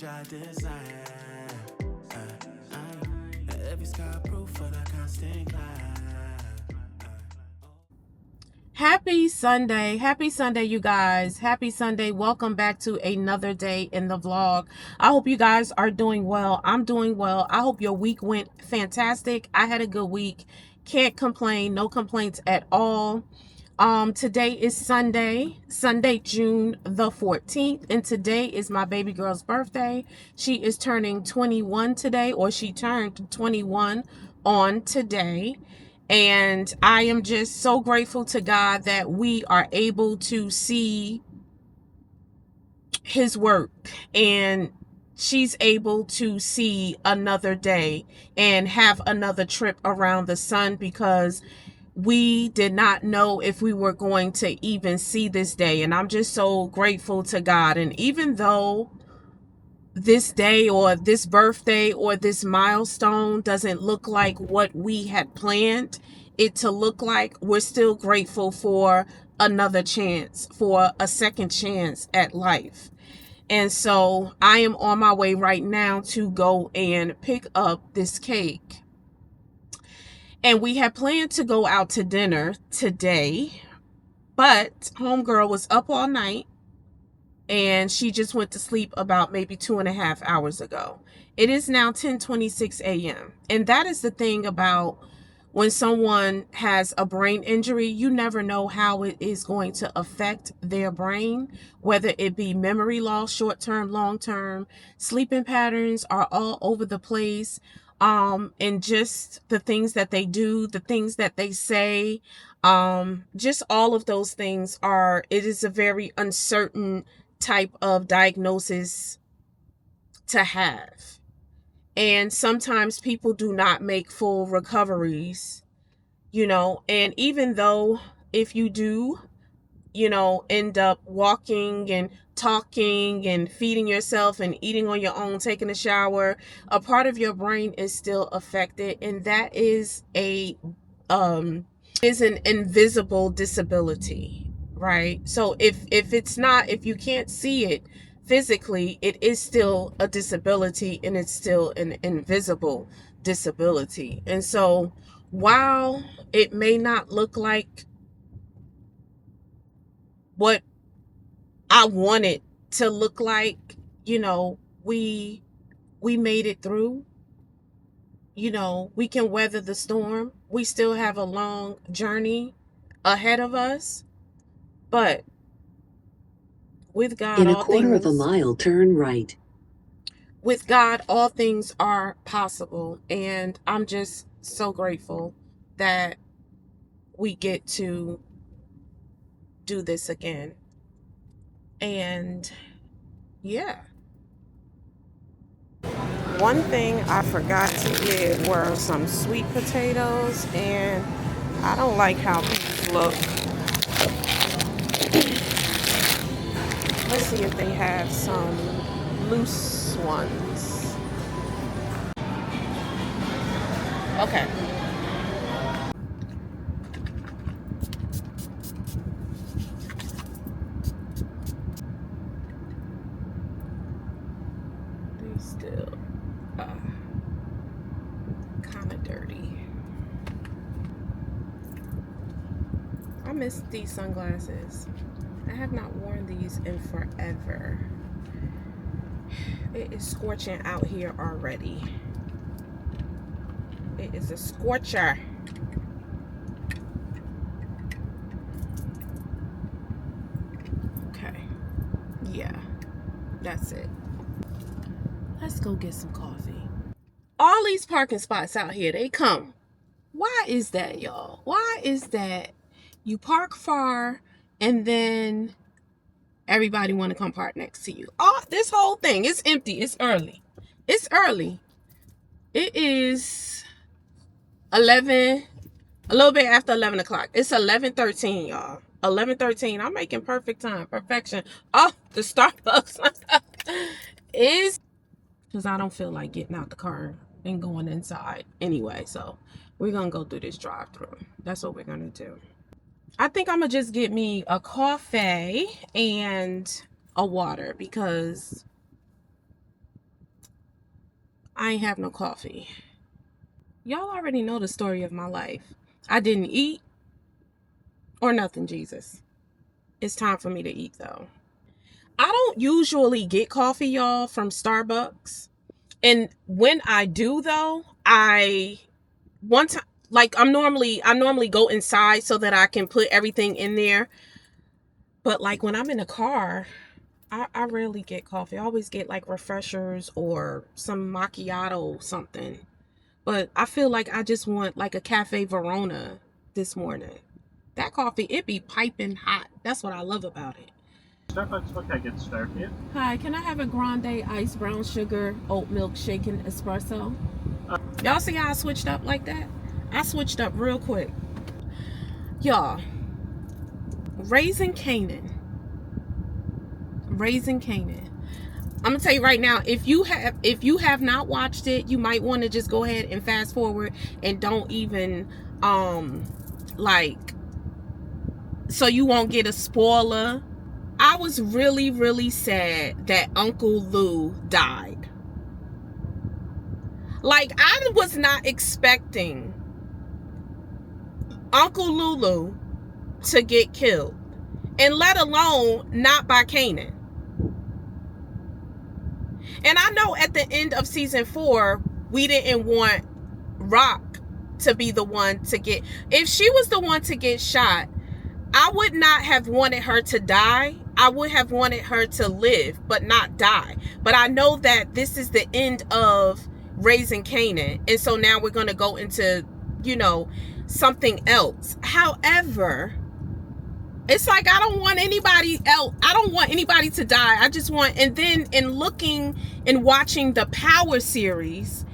I design. Every sky proof for the constant climb. Happy Sunday. Happy Sunday, you guys. Happy Sunday. Welcome back to another day in the vlog. I hope you guys are doing well. I'm doing well. I hope your week went fantastic. I had a good week. Can't complain. No complaints at all. Today is Sunday, June the 14th, and today is my baby girl's birthday. She is turning 21 today, or she turned 21 on today. And I am just so grateful to God that we are able to see his work, and she's able to see another day and have another trip around the sun, because we did not know if we were going to even see this day. And I'm just so grateful to God. And even though this day or this birthday or this milestone doesn't look like what we had planned it to look like, we're still grateful for another chance, for a second chance at life. And so I am on my way right now to go and pick up this cake. And we had planned to go out to dinner today, but homegirl was up all night and she just went to sleep about maybe 2.5 hours ago. It is now 10:26 a.m. And that is the thing about when someone has a brain injury, you never know how it is going to affect their brain, whether it be memory loss, short-term, long-term. Sleeping patterns are all over the place. And just the things that they do, the things that they say, just all of those things it is a very uncertain type of diagnosis to have. And sometimes people do not make full recoveries, and even though if you do, end up walking and talking and feeding yourself and eating on your own, taking a shower, a part of your brain is still affected, and that is an invisible disability, right? So if you can't see it physically, it is still a disability, and it's still an invisible disability. And so while it may not look like what I want it to look like, we made it through. We can weather the storm. We still have a long journey ahead of us, but with God, In a quarter of a mile, turn right. With God, all things are possible. And I'm just so grateful that we get to do this again. And yeah. One thing I forgot to get were some sweet potatoes, and I don't like how these look. Let's see if they have some loose ones. Okay. They still kind of dirty. I miss these sunglasses. I have not worn these in forever. It is scorching out here already. It is a scorcher. Okay. Yeah, that's it. Let's go get some coffee. All these parking spots out here, they come. Why is that, y'all? Why is that you park far and then everybody want to come park next to you? Oh, this whole thing, it's empty. It's early. It's early. It is 11, a little bit after 11 o'clock. It's 11:13, y'all. 11:13. I'm making perfect time. Perfection. Oh, the Starbucks is, because I don't feel like getting out the car and going inside anyway. So we're going to go through this drive-through. That's what we're going to do. I think I'm going to just get me a coffee and a water, because I ain't have no coffee. Y'all already know the story of my life. I didn't eat or nothing, Jesus. It's time for me to eat, though. I don't usually get coffee, y'all, from Starbucks. And when I do, though, I normally go inside so that I can put everything in there. But like when I'm in a car, I rarely get coffee. I always get like refreshers or some macchiato something. But I feel like I just want like a Cafe Verona this morning. That coffee, it be piping hot. That's what I love about it. Starbucks, what can I get started for you? Hi, can I have a grande iced brown sugar oat milk shaken espresso? Y'all see how I switched up like that? I switched up real quick. Y'all, Raising Canaan. I'm gonna tell you right now, if you have not watched it, you might want to just go ahead and fast forward and don't even so you won't get a spoiler. I was really, really sad that Uncle Lou died. Like, I was not expecting Uncle Lulu to get killed, and let alone not by Kanan. And I know at the end of season 4, we didn't want Rock to be the one to get, if she was the one to get shot, I would not have wanted her to die. I would have wanted her to live, but not die. But I know that this is the end of Raising Canaan. And so now we're going to go into, something else. However, it's like, I don't want anybody else. I don't want anybody to die. I just want, and then in looking and watching the Power series,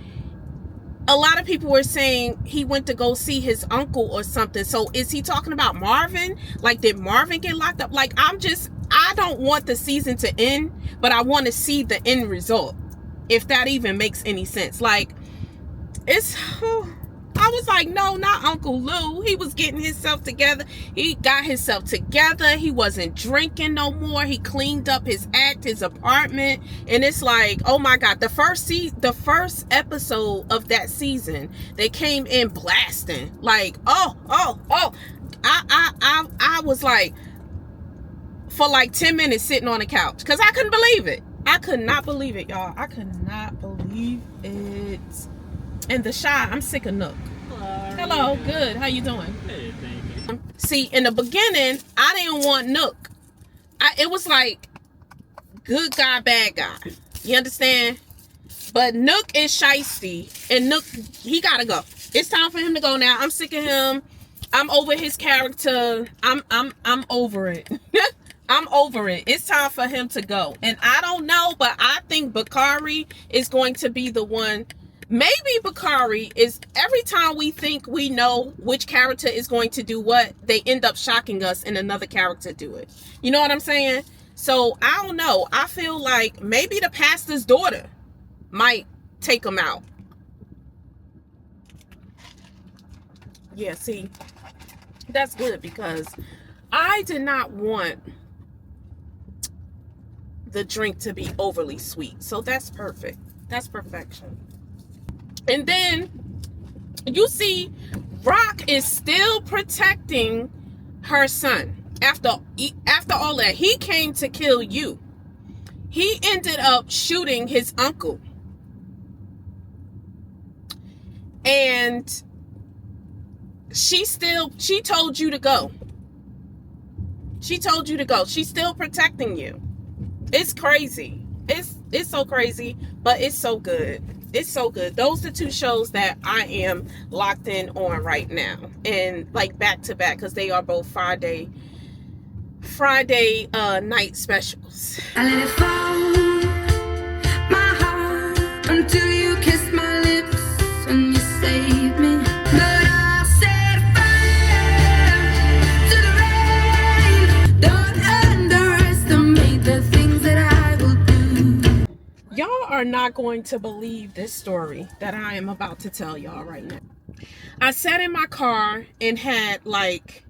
a lot of people were saying he went to go see his uncle or something. So is he talking about Marvin? Like, did Marvin get locked up? Like, I don't want the season to end, but I want to see the end result, if that even makes any sense. Like, I was like, no, not Uncle Lou. He was getting himself together. He got himself together. He wasn't drinking no more. He cleaned up his apartment. And it's like, oh my God, the first episode of that season, they came in blasting. Like, oh. I was like, for like 10 minutes sitting on the couch, because I couldn't believe it. I could not believe it, y'all. I could not believe it. And the Shy, I'm sick of Nook. Hello, good. How you doing? Hey, thank you. See, in the beginning, I didn't want Nook. It was like good guy, bad guy. You understand? But Nook is shiesty, and Nook, he gotta go. It's time for him to go now. I'm sick of him. I'm over his character. I'm over it. I'm over it. It's time for him to go. And I don't know, but I think Bakari is going to be the one. Maybe Bakari is, every time we think we know which character is going to do what, they end up shocking us and another character do it. You know what I'm saying? So I don't know. I feel like maybe the pastor's daughter might take him out. Yeah, see, that's good, because I did not want the drink to be overly sweet. So that's perfect. That's perfection. And then you see Rock is still protecting her son after all that. He came to kill you. He ended up shooting his uncle. And she told you to go. She told you to go. She's still protecting you. It's crazy. It's so crazy, but it's so good. It's so good. Those are 2 shows that I am locked in on right now, and like back to back, because they are both Friday night specials. I let it fall, my heart, until you kissed my lips and you saved me. But I set fire to the rain. Don't underestimate the things that I will do. Y'all are not going to believe this story that I am about to tell y'all right now. I sat in my car and had like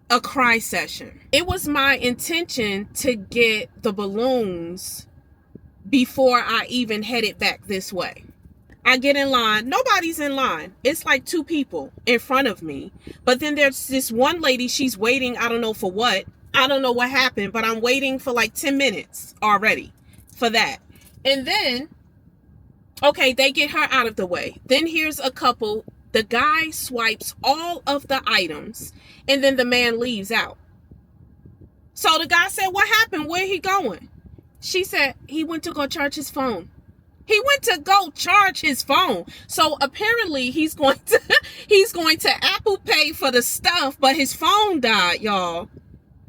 a cry session. It was my intention to get the balloons before I even headed back this way. I get in line. Nobody's in line. It's like 2 people in front of me. But then there's this one lady. She's waiting. I don't know for what. I don't know what happened, but I'm waiting for like 10 minutes already for that. And then, okay, they get her out of the way. Then here's a couple. The guy swipes all of the items and then the man leaves out. So the guy said, what happened? Where he going? She said, he went to go charge his phone. He went to go charge his phone. So apparently he's going to Apple Pay for the stuff, but his phone died, y'all.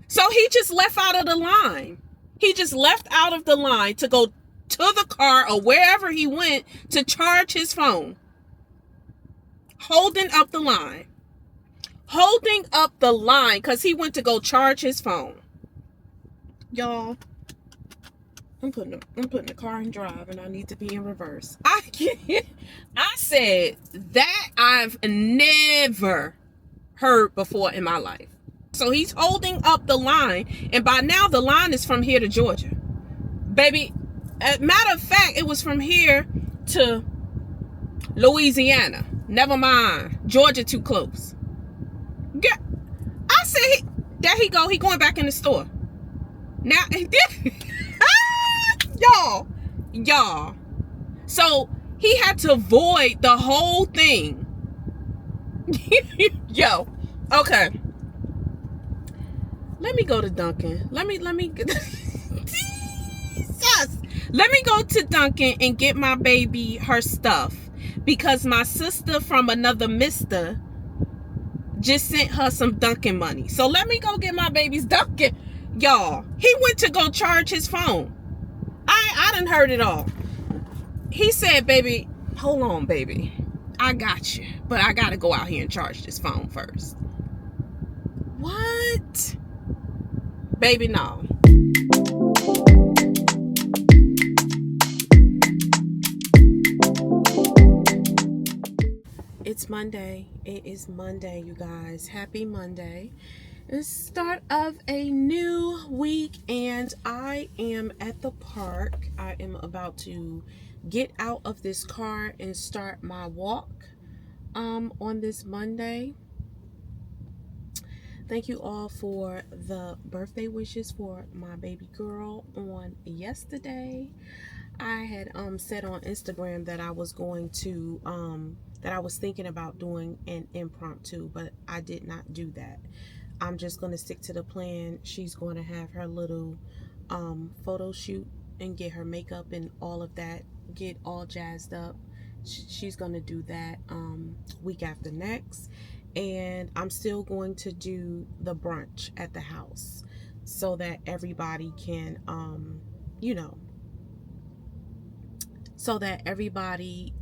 So he just left out of the line. He just left out of the line to go to the car or wherever he went to charge his phone. Holding up the line. Holding up the line because he went to go charge his phone. Y'all, I'm putting the car in drive and I need to be in reverse. I said that I've never heard before in my life. So he's holding up the line, and by now the line is from here to Georgia. Baby, matter of fact, it was from here to Louisiana. Never mind. Georgia too close. Yeah, I said, there he go. He going back in the store. Now, y'all. So he had to void the whole thing. Yo, okay. Let me go to Dunkin'. Let me Jesus. Let me go to Dunkin' and get my baby her stuff because my sister from another mister just sent her some Dunkin' money. So let me go get my baby's Dunkin'. Y'all, he went to go charge his phone. I done heard it all. He said, baby, hold on, baby. I got you, but I got to go out here and charge this phone first. What? Baby, no. It's Monday. It is Monday, you guys. Happy Monday. It's the start of a new week, and I am at the park. I am about to get out of this car and start my walk on this Monday. Thank you all for the birthday wishes for my baby girl on yesterday. I had said on Instagram that I was going to that I was thinking about doing an impromptu, but I did not do that. I'm just going to stick to the plan. She's going to have her little photo shoot and get her makeup and all of that, get all jazzed up. She's going to do that week after next. And I'm still going to do the brunch at the house so that everybody can, so that everybody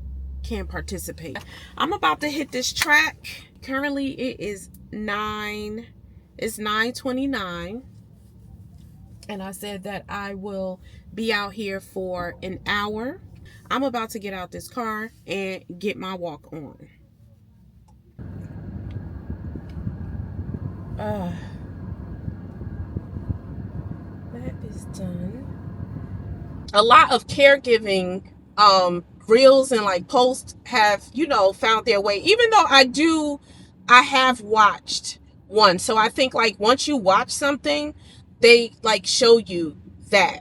can participate. I'm about to hit this track. Currently it is 9:29, and I said that I will be out here for an hour. I'm about to get out this car and get my walk on. That is done. A lot of caregiving reels and like posts have, found their way, even though I have watched one. So I think like once you watch something, they like show you that.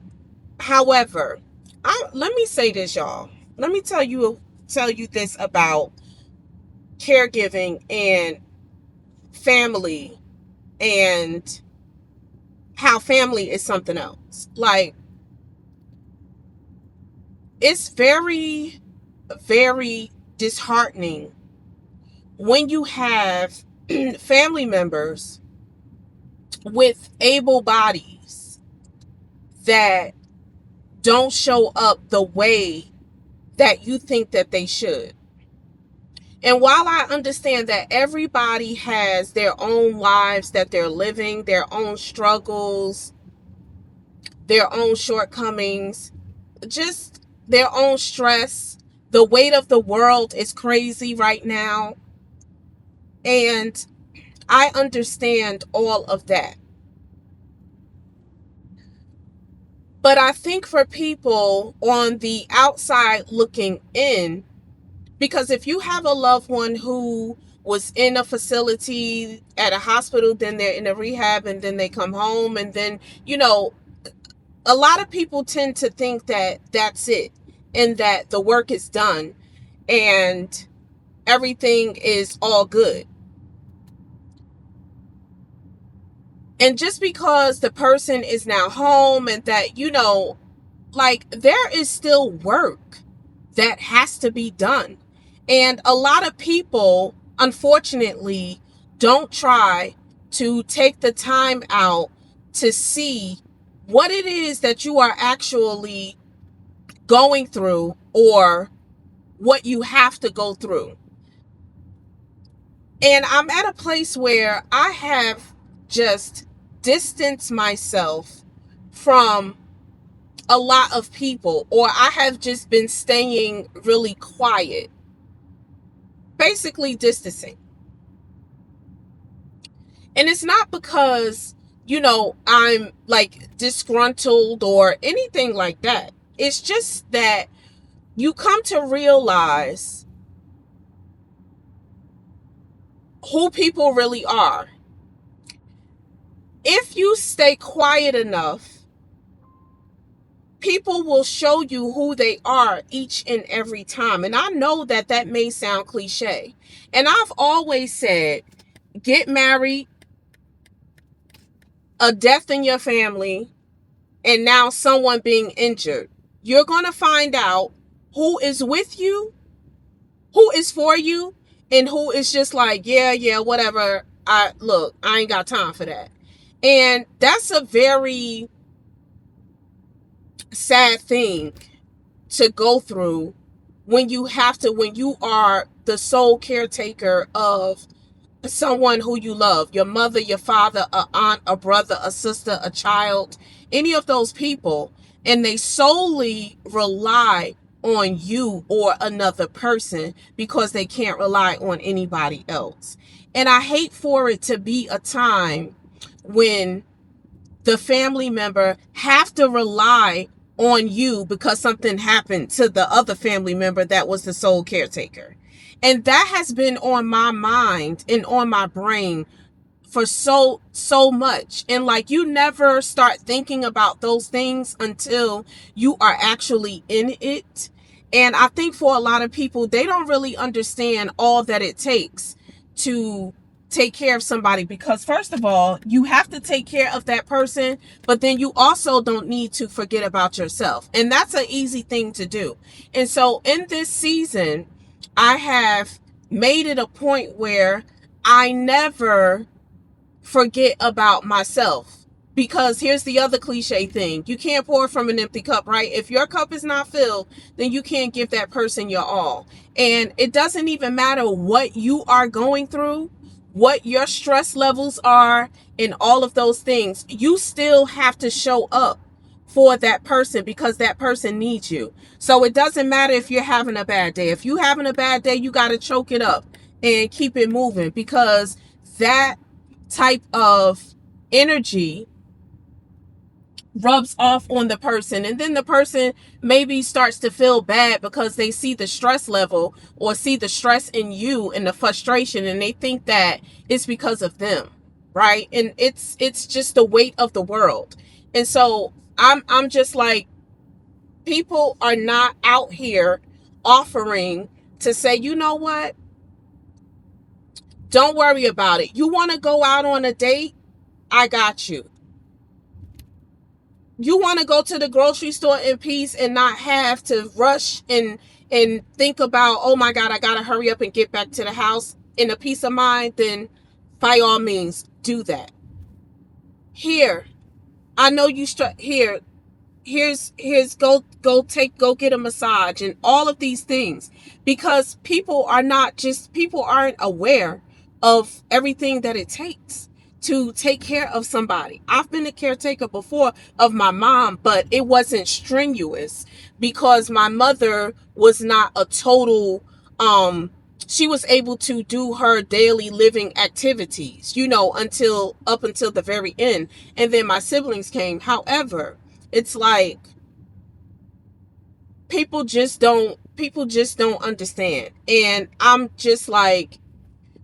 However, let me say this, y'all. Let me tell you this about caregiving and family, and how family is something else. Like, it's very, very disheartening when you have family members with able bodies that don't show up the way that you think that they should. And while I understand that everybody has their own lives that they're living, their own struggles, their own shortcomings, just their own stress, the weight of the world is crazy right now. And I understand all of that. But I think for people on the outside looking in, Because if you have a loved one who was in a facility at a hospital, then they're in a rehab, and then they come home, and then, a lot of people tend to think that that's it, and that the work is done and everything is all good. And just because the person is now home, and that, there is still work that has to be done. And a lot of people, unfortunately, don't try to take the time out to see what it is that you are actually going through, or what you have to go through. And I'm at a place where I have just distanced myself from a lot of people, or I have just been staying really quiet, basically distancing. And it's not because, I'm like disgruntled or anything like that. It's just that you come to realize who people really are. If you stay quiet enough, people will show you who they are each and every time. And I know that that may sound cliche. And I've always said, get married, a death in your family, and now someone being injured. You're going to find out who is with you, who is for you, and who is just like, yeah, whatever. I ain't got time for that. And that's a very sad thing to go through when you are the sole caretaker of someone who you love, your mother, your father, a aunt, a brother, a sister, a child, any of those people, and they solely rely on you or another person because they can't rely on anybody else. And I hate for it to be a time when the family member have to rely on you because something happened to the other family member that was the sole caretaker. And that has been on my mind and on my brain for so much. And like, you never start thinking about those things until you are actually in it. And I think for a lot of people, they don't really understand all that it takes to take care of somebody, because first of all, you have to take care of that person, but then you also don't need to forget about yourself. And that's an easy thing to do. And so in this season, I have made it a point where I never forget about myself. Because here's the other cliche thing. You can't pour from an empty cup, right? If your cup is not filled, then you can't give that person your all. And it doesn't even matter what you are going through, what your stress levels are, and all of those things. You still have to show up for that person because that person needs you. So it doesn't matter if you're having a bad day. If you're having a bad day, you got to choke it up and keep it moving, because that type of energy rubs off on the person, and then the person maybe starts to feel bad because they see the stress level or see the stress in you and the frustration, and they think that it's because of them, right? And it's just the weight of the world. And so I'm just like, people are not out here offering to say, you know what, don't worry about it. You want to go out on a date? I got you. You want to go to the grocery store in peace and not have to rush and think about, oh my God, I got to hurry up and get back to the house in a peace of mind? Then by all means, do that. Here, I know you here's go get a massage and all of these things, because people aren't aware of everything that it takes to take care of somebody. I've been a caretaker before of my mom, but it wasn't strenuous because my mother was not a total, she was able to do her daily living activities, up until the very end. And then my siblings came. However, it's like, people people just don't understand. And I'm just like,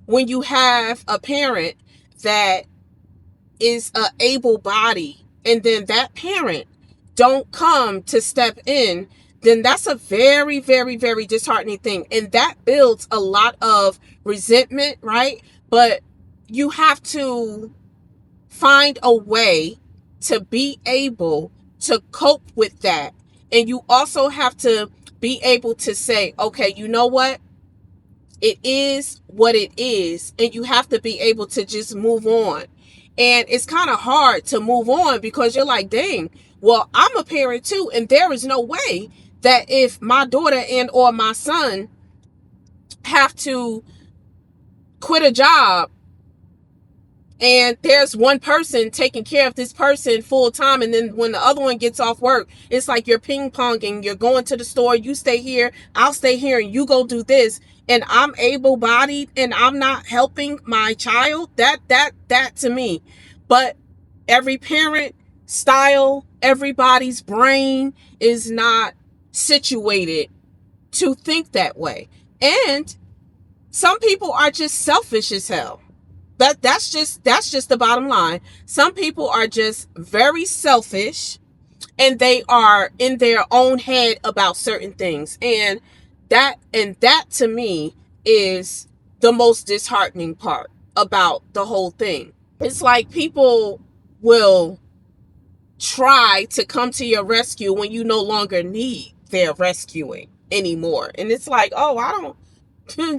when you have a parent that is a able body and then that parent don't come to step in, then that's a very, very, very disheartening thing. And that builds a lot of resentment, right? But you have to find a way to be able to cope with that. And you also have to be able to say, okay, you know what? It is what it is. And you have to be able to just move on. And it's kind of hard to move on because you're like, dang, well, I'm a parent too. And there is no way that if my daughter and or my son have to quit a job and there's one person taking care of this person full time, and then when the other one gets off work, it's like you're ping ponging. You're going to the store, you stay here, I'll stay here, and you go do this. And I'm able bodied and I'm not helping my child. That to me. But every parent style, everybody's brain is not situated to think that way. And some people are just selfish as hell. That's just the bottom line. Some people are just very selfish and they are in their own head about certain things. And that to me is the most disheartening part about the whole thing. It's like people will try to come to your rescue when you no longer need their rescuing anymore. And it's like, oh, I don't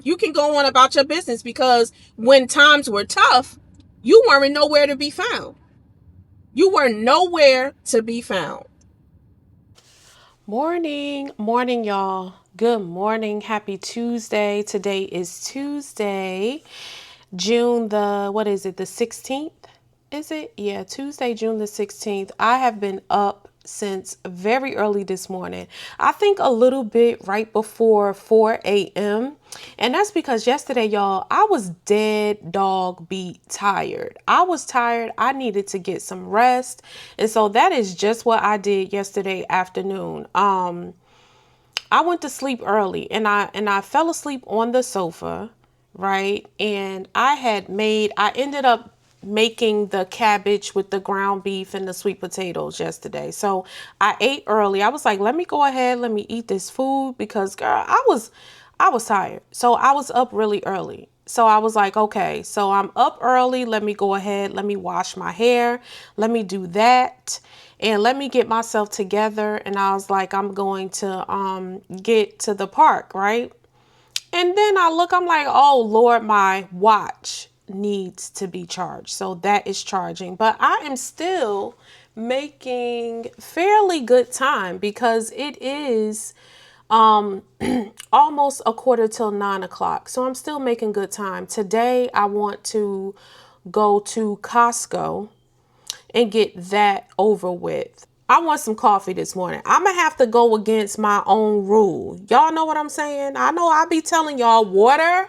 you can go on about your business, because when times were tough, you weren't nowhere to be found. You were nowhere to be found. Morning, y'all. Good morning. Happy Tuesday. Today is Tuesday, June the 16th? Is it? Yeah, Tuesday, June the 16th. I have been up since very early this morning. I think a little bit right before 4 a.m. And that's because yesterday, y'all, I was dead dog beat tired. I was tired. I needed to get some rest. And so that is just what I did yesterday afternoon. I went to sleep early and I fell asleep on the sofa, right? And I ended up making the cabbage with the ground beef and the sweet potatoes yesterday. So I ate early. I was like, let me go ahead, let me eat this food, because girl, I was tired. So I was up really early. So I was like, okay, so I'm up early. Let me go ahead. Let me wash my hair. Let me do that. And let me get myself together. And I was like, I'm going to get to the park, right? And then I'm like, oh Lord, my watch needs to be charged. So that is charging. But I am still making fairly good time because it is almost 8:45. So I'm still making good time. Today I want to go to Costco and get that over with. I want some coffee this morning. I'm going to have to go against my own rule. Y'all know what I'm saying? I know I be telling y'all water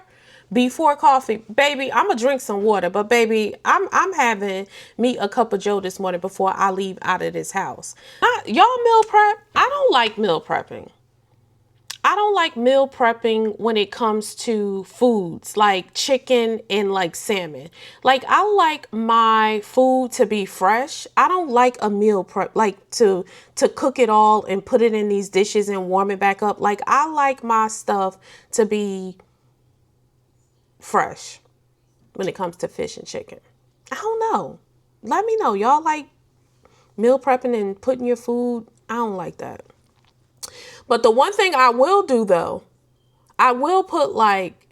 before coffee. Baby, I'm going to drink some water. But baby, I'm having me a cup of joe this morning before I leave out of this house. Y'all meal prep? I don't like meal prepping. I don't like meal prepping when it comes to foods like chicken and like salmon. Like, I like my food to be fresh. I don't like a meal prep, like to cook it all and put it in these dishes and warm it back up. Like, I like my stuff to be fresh when it comes to fish and chicken. I don't know. Let me know. Y'all like meal prepping and putting your food? I don't like that. But the one thing I will do though, I will put like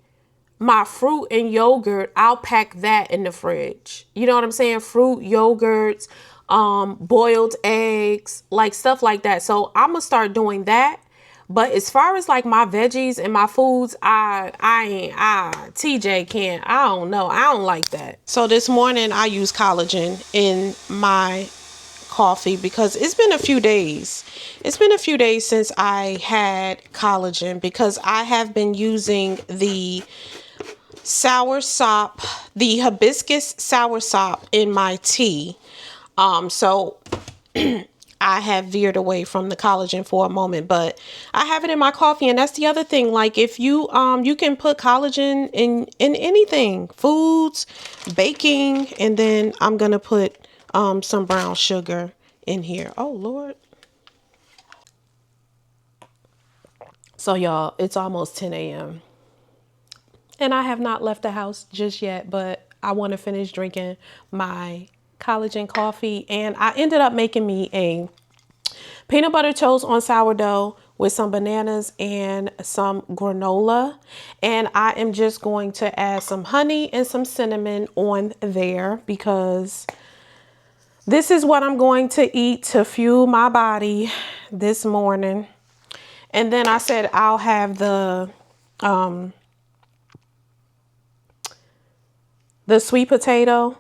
my fruit and yogurt. I'll pack that in the fridge. You know what I'm saying? Fruit, yogurts, boiled eggs, like stuff like that. So I'm gonna start doing that. But as far as like my veggies and my foods, TJ can't. I don't know. I don't like that. So this morning I use collagen in my coffee because it's been a few days. It's been a few days since I had collagen because I have been using the soursop, the hibiscus soursop in my tea. So I I have veered away from the collagen for a moment, but I have it in my coffee. And that's the other thing. Like if you you can put collagen in anything, foods, baking, and then I'm gonna put some brown sugar in here. Oh Lord. So y'all, it's almost 10 a.m. and I have not left the house just yet, but I want to finish drinking my collagen coffee. And I ended up making me a peanut butter toast on sourdough with some bananas and some granola. And I am just going to add some honey and some cinnamon on there because this is what I'm going to eat to fuel my body this morning. And then I said I'll have the sweet potato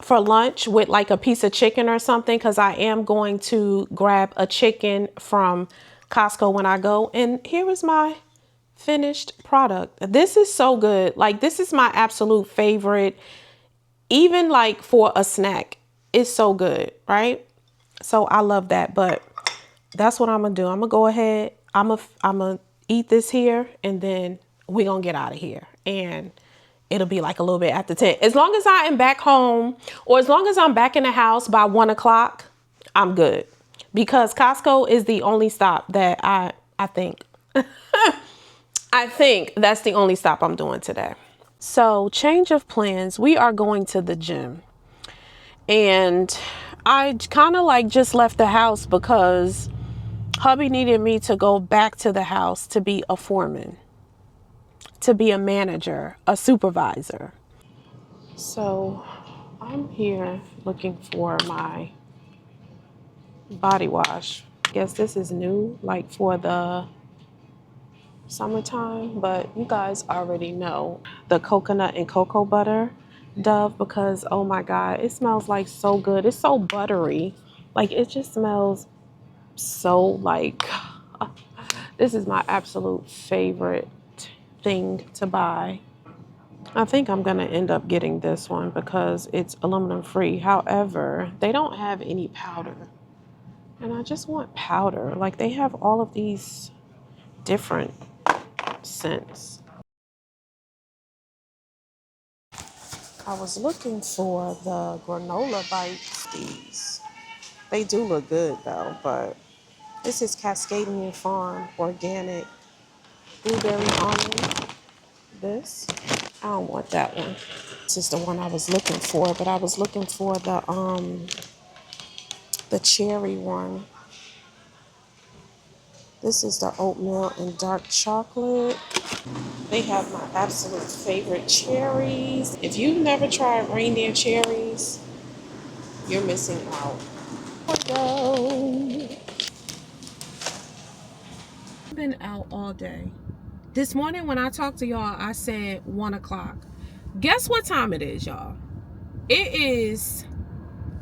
for lunch with like a piece of chicken or something, because I am going to grab a chicken from Costco when I go. And here is my finished product. This is so good. Like this is my absolute favorite, even like for a snack. It's so good, right? So I love that. But that's what I'm gonna do. I'm gonna go ahead. I'm gonna eat this here, and then we're gonna get out of here. And it'll be like a little bit after 10. As long as I am back home, or as long as I'm back in the house by 1 o'clock, I'm good. Because Costco is the only stop that I think. I think that's the only stop I'm doing today. So change of plans. We are going to the gym. And I kind of like just left the house because hubby needed me to go back to the house to be a foreman, to be a manager, a supervisor. So I'm here looking for my body wash. Guess this is new, like for the summertime, but you guys already know the coconut and cocoa butter Dove, because oh my God, it smells like so good. It's so buttery. Like it just smells so like, this is my absolute favorite thing to buy. I think I'm going to end up getting this one because it's aluminum free. However, they don't have any powder. And I just want powder. Like they have all of these different scents. I was looking for the granola bites. These. They do look good though, but this is Cascadian Farm Organic Blueberry Almond. This. I don't want that one. This is the one I was looking for, but I was looking for the cherry one. This is the oatmeal and dark chocolate. They have my absolute favorite cherries. If you've never tried reindeer cherries, you're missing out. I've been out all day. This morning when I talked to y'all, I said 1 o'clock. Guess what time it is, y'all? It is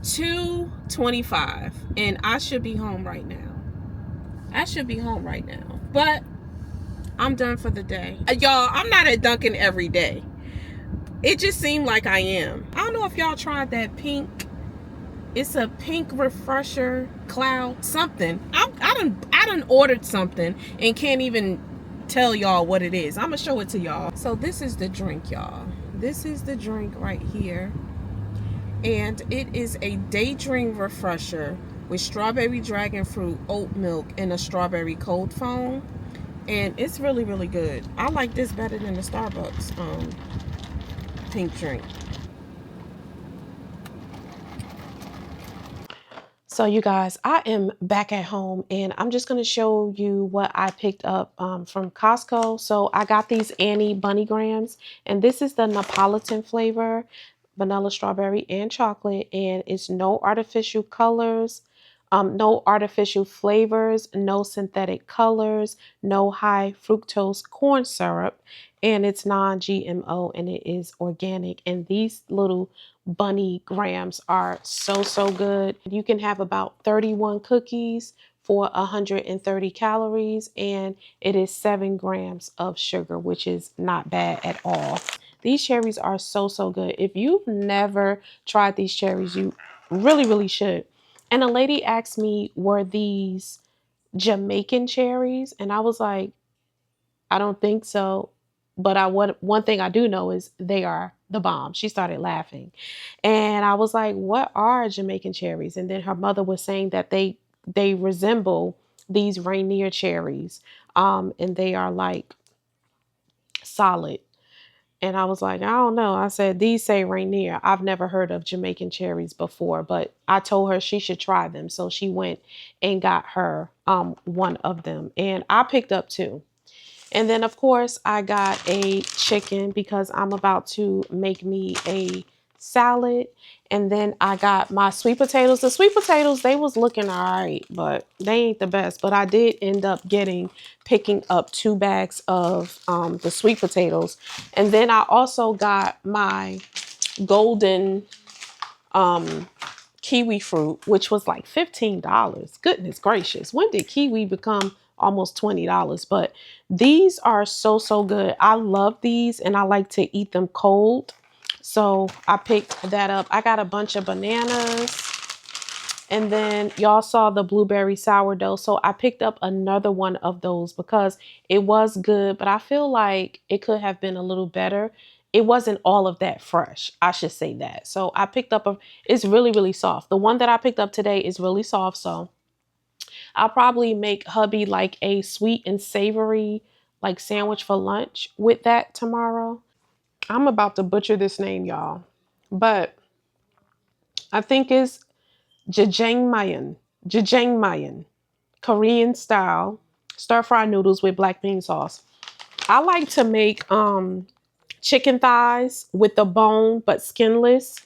2:25, and I should be home right now. But I'm done for the day. Y'all, I'm not at Dunkin' every day. It just seemed like I am. I don't know if y'all tried that pink. It's a pink refresher cloud something. I done ordered something and can't even tell y'all what it is. I'm gonna show it to y'all. So this is the drink, y'all. This is the drink right here. And it is a daydream refresher with strawberry dragon fruit, oat milk, and a strawberry cold foam. And it's really, really good. I like this better than the Starbucks pink drink. So you guys, I am back at home and I'm just going to show you what I picked up from Costco. So I got these Annie Bunny Grams, and this is the Neapolitan flavor, vanilla, strawberry, and chocolate. And it's no artificial colors, no artificial flavors, no synthetic colors, no high fructose corn syrup, and it's non-GMO and it is organic. And these little bunny grams are so good. You can have about 31 cookies for 130 calories, and it is 7 grams of sugar, which is not bad at all. These cherries are so good. If you've never tried these cherries, you really should. And a lady asked me, were these Jamaican cherries? And I was like, I don't think so. But one thing I do know is they are the bomb. She started laughing. And I was like, what are Jamaican cherries? And then her mother was saying that they resemble these Rainier cherries. And they are like solid. And I was like, I don't know. I said, these say Rainier. I've never heard of Jamaican cherries before, but I told her she should try them. So she went and got her one of them. And I picked up two. And then, of course, I got a chicken because I'm about to make me a salad. And then I got my sweet potatoes. The sweet potatoes, they was looking all right, but they ain't the best. But I did end up picking up 2 bags of the sweet potatoes. And then I also got my golden kiwi fruit, which was like $15. Goodness gracious. When did kiwi become almost $20? But these are so, so good. I love these and I like to eat them cold. So I picked that up. I got a bunch of bananas. And then y'all saw the blueberry sourdough. So I picked up another one of those because it was good, but I feel like it could have been a little better. It wasn't all of that fresh. I should say that. So I picked up it's really, really soft. The one that I picked up today is really soft. So I'll probably make hubby like a sweet and savory like sandwich for lunch with that tomorrow. I'm about to butcher this name, y'all, but I think it's jjangmyeon. Jjangmyeon. Korean style stir fry noodles with black bean sauce. I like to make chicken thighs with the bone but skinless.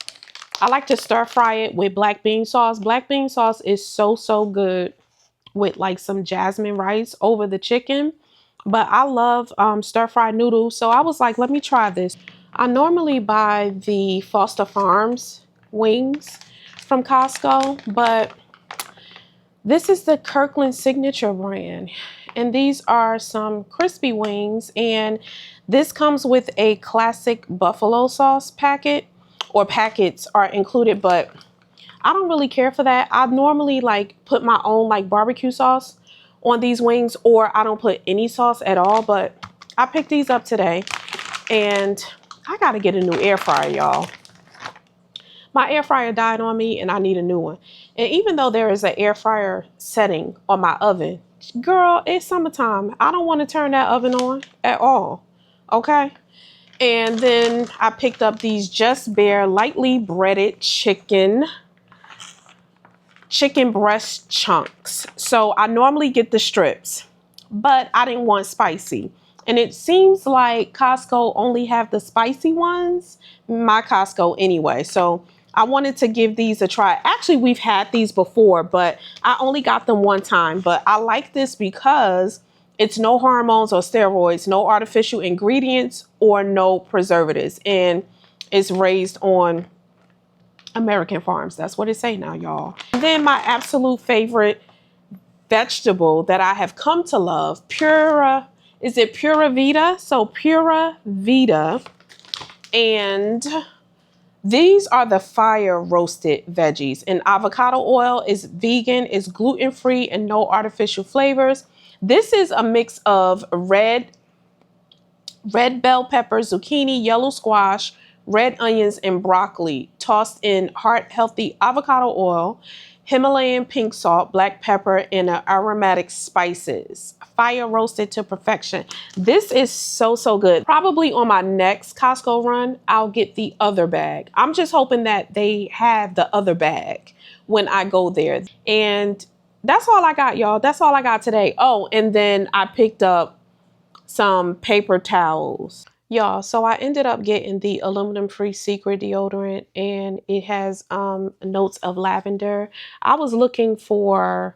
I like to stir fry it with black bean sauce. Black bean sauce is so, so good with like some jasmine rice over the chicken. But I love stir fry noodles. So I was like, let me try this. I normally buy the Foster Farms wings from Costco, but this is the Kirkland Signature brand. And these are some crispy wings. And this comes with a classic buffalo sauce packet, or packets are included, but I don't really care for that. I normally like put my own like barbecue sauce on these wings, or I don't put any sauce at all. But I picked these up today and I got to get a new air fryer, y'all. My air fryer died on me and I need a new one. And even though there is an air fryer setting on my oven, girl, it's summertime. I don't want to turn that oven on at all. Okay. And then I picked up these Just Bare lightly breaded chicken breast chunks. So I normally get the strips, but I didn't want spicy. And it seems like Costco only have the spicy ones, my Costco anyway. So I wanted to give these a try. Actually, we've had these before, but I only got them one time. But I like this because it's no hormones or steroids, no artificial ingredients, or no preservatives. And it's raised on American farms. That's what it say now, y'all. And then my absolute favorite vegetable that I have come to love, Pura Vita? So Pura Vita. And these are the fire roasted veggies. And avocado oil is vegan, is gluten-free, and no artificial flavors. This is a mix of red bell pepper, zucchini, yellow squash, red onions, and broccoli, tossed in heart-healthy avocado oil, Himalayan pink salt, black pepper, and aromatic spices. Fire roasted to perfection. This is so, so good. Probably on my next Costco run, I'll get the other bag. I'm just hoping that they have the other bag when I go there. And that's all I got, y'all. That's all I got today. Oh, and then I picked up some paper towels. Y'all, so I ended up getting the aluminum-free Secret deodorant, and it has notes of lavender. I was looking for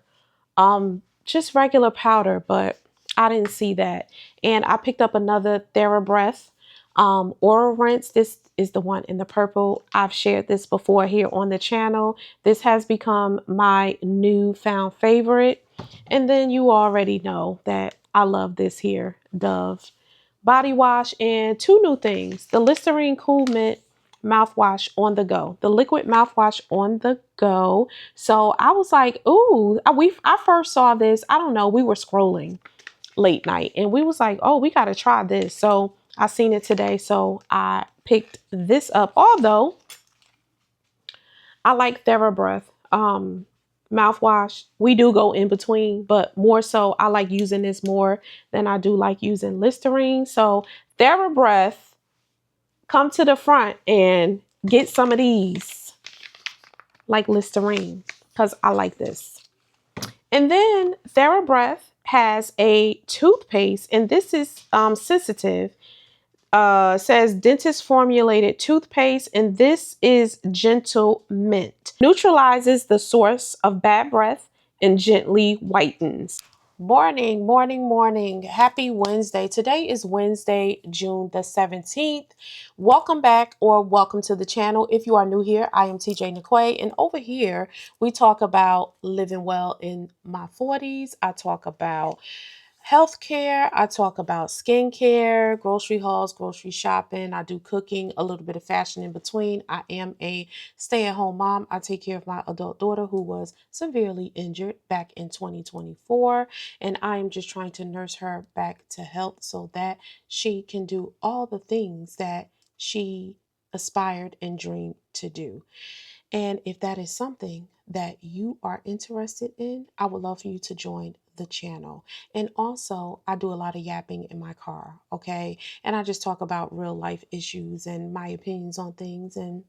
just regular powder, but I didn't see that. And I picked up another TheraBreath oral rinse. This is the one in the purple. I've shared this before here on the channel. This has become my newfound favorite. And then you already know that I love this here Dove body wash, and 2 new things, the Listerine Cool Mint mouthwash on the go, the liquid mouthwash on the go. So I was like, ooh, I first saw this, I don't know, we were scrolling late night and we was like, oh, we got to try this. So I seen it today. So I picked this up. Although I like TheraBreath mouthwash. We do go in between, but more so I like using this more than I do like using Listerine. So TheraBreath, come to the front and get some of these like Listerine because I like this. And then TheraBreath has a toothpaste, and this is sensitive. Says dentist formulated toothpaste, and this is gentle mint. Neutralizes the source of bad breath and gently whitens. Morning, morning, morning. Happy Wednesday. Today is Wednesday, June the 17th. Welcome back or welcome to the channel. If you are new here, I am TJ Niquay, and over here we talk about living well in my 40s. I talk about healthcare. I talk about skincare, grocery hauls, grocery shopping. I do cooking, a little bit of fashion in between. I am a stay-at-home mom. I take care of my adult daughter who was severely injured back in 2024. And I am just trying to nurse her back to health so that she can do all the things that she aspired and dreamed to do. And if that is something that you are interested in, I would love for you to join the channel. And also, I do a lot of yapping in my car, okay? And I just talk about real life issues and my opinions on things. And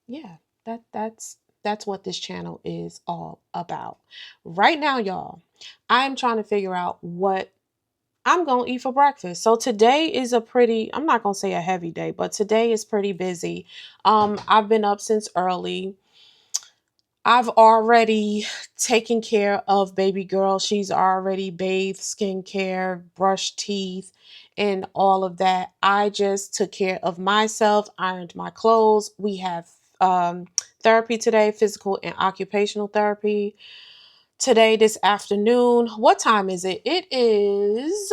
yeah, that's what this channel is all about. Right now, y'all, I'm trying to figure out what I'm going to eat for breakfast. So today is a pretty, I'm not going to say a heavy day, but today is pretty busy. I've been up since early. I've already taken care of baby girl. She's already bathed, skincare, brushed teeth, and all of that. I just took care of myself, ironed my clothes. We have therapy today, physical and occupational therapy. Today, this afternoon. What time is it? It is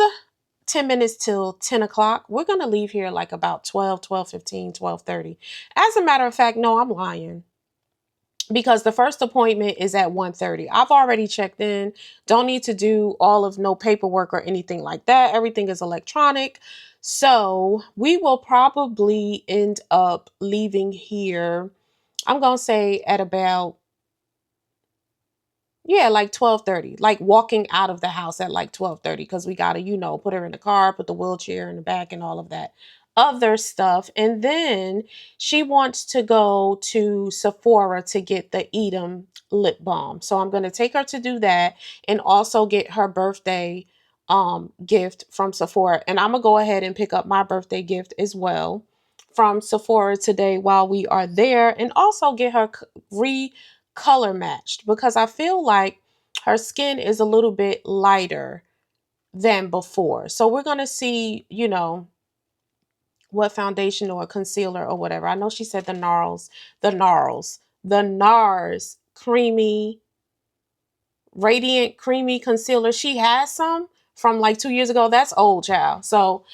10 minutes till 10 o'clock. We're going to leave here like about 12, 12:15, 12:30. As a matter of fact, no, I'm lying, because the first appointment is at 1:30. I've already checked in. Don't need to do all of no paperwork or anything like that. Everything is electronic. So we will probably end up leaving here, I'm going to say at about, yeah, like 12:30, like walking out of the house at like 12:30, because we got to, put her in the car, put the wheelchair in the back and all of that other stuff. And then she wants to go to Sephora to get the Edam lip balm. So I'm going to take her to do that and also get her birthday gift from Sephora. And I'm going to go ahead and pick up my birthday gift as well from Sephora today while we are there, and also get her color matched, because I feel like her skin is a little bit lighter than before. So we're going to see, what foundation or concealer or whatever. I know she said the NARS creamy, radiant creamy concealer. She has some from like 2 years ago. That's old, child. So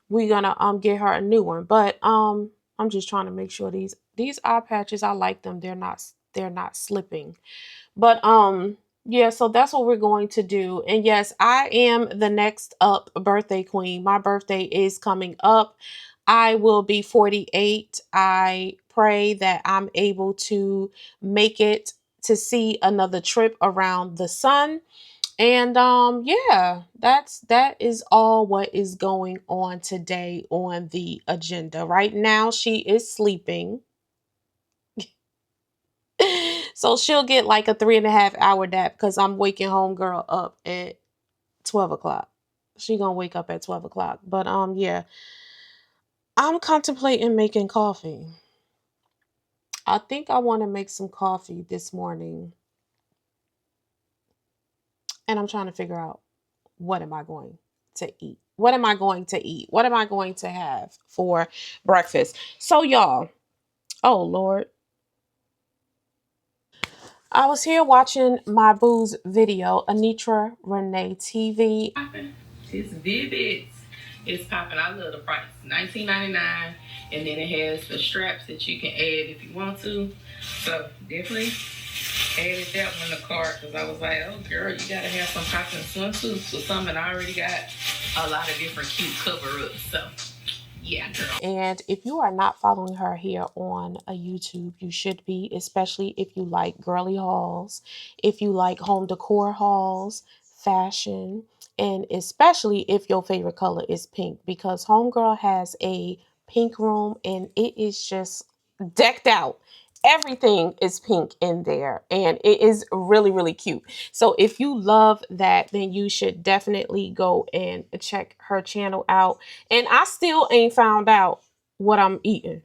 we're going to get her a new one. But I'm just trying to make sure these eye patches, I like them. They're not slipping. But yeah, so that's what we're going to do. And yes, I am the next up birthday queen. My birthday is coming up. I will be 48. I pray that I'm able to make it to see another trip around the sun. And yeah, that is all what is going on today on the agenda. Right now she is sleeping. So she'll get like a 3.5 hour nap, because I'm waking homegirl up at 12 o'clock. She gonna wake up at 12 o'clock. But yeah, I'm contemplating making coffee. I think I want to make some coffee this morning. And I'm trying to figure out, what am I going to eat? What am I going to eat? What am I going to have for breakfast? So y'all, oh Lord. I was here watching my boo's video, Anitra Renee TV. It's vivid. It's popping. I love the price. $19.99, and then it has the straps that you can add if you want to. So definitely added that one in the cart because I was like, oh girl, you gotta have some popping swimsuits for something. I already got a lot of different cute cover-ups. So yeah, girl. And if you are not following her here on a YouTube, you should be, especially if you like girly hauls, if you like home decor hauls, fashion, and especially if your favorite color is pink, because Homegirl has a pink room and it is just decked out. Everything is pink in there and it is really, really cute. So if you love that, then you should definitely go and check her channel out. And I still ain't found out what I'm eating.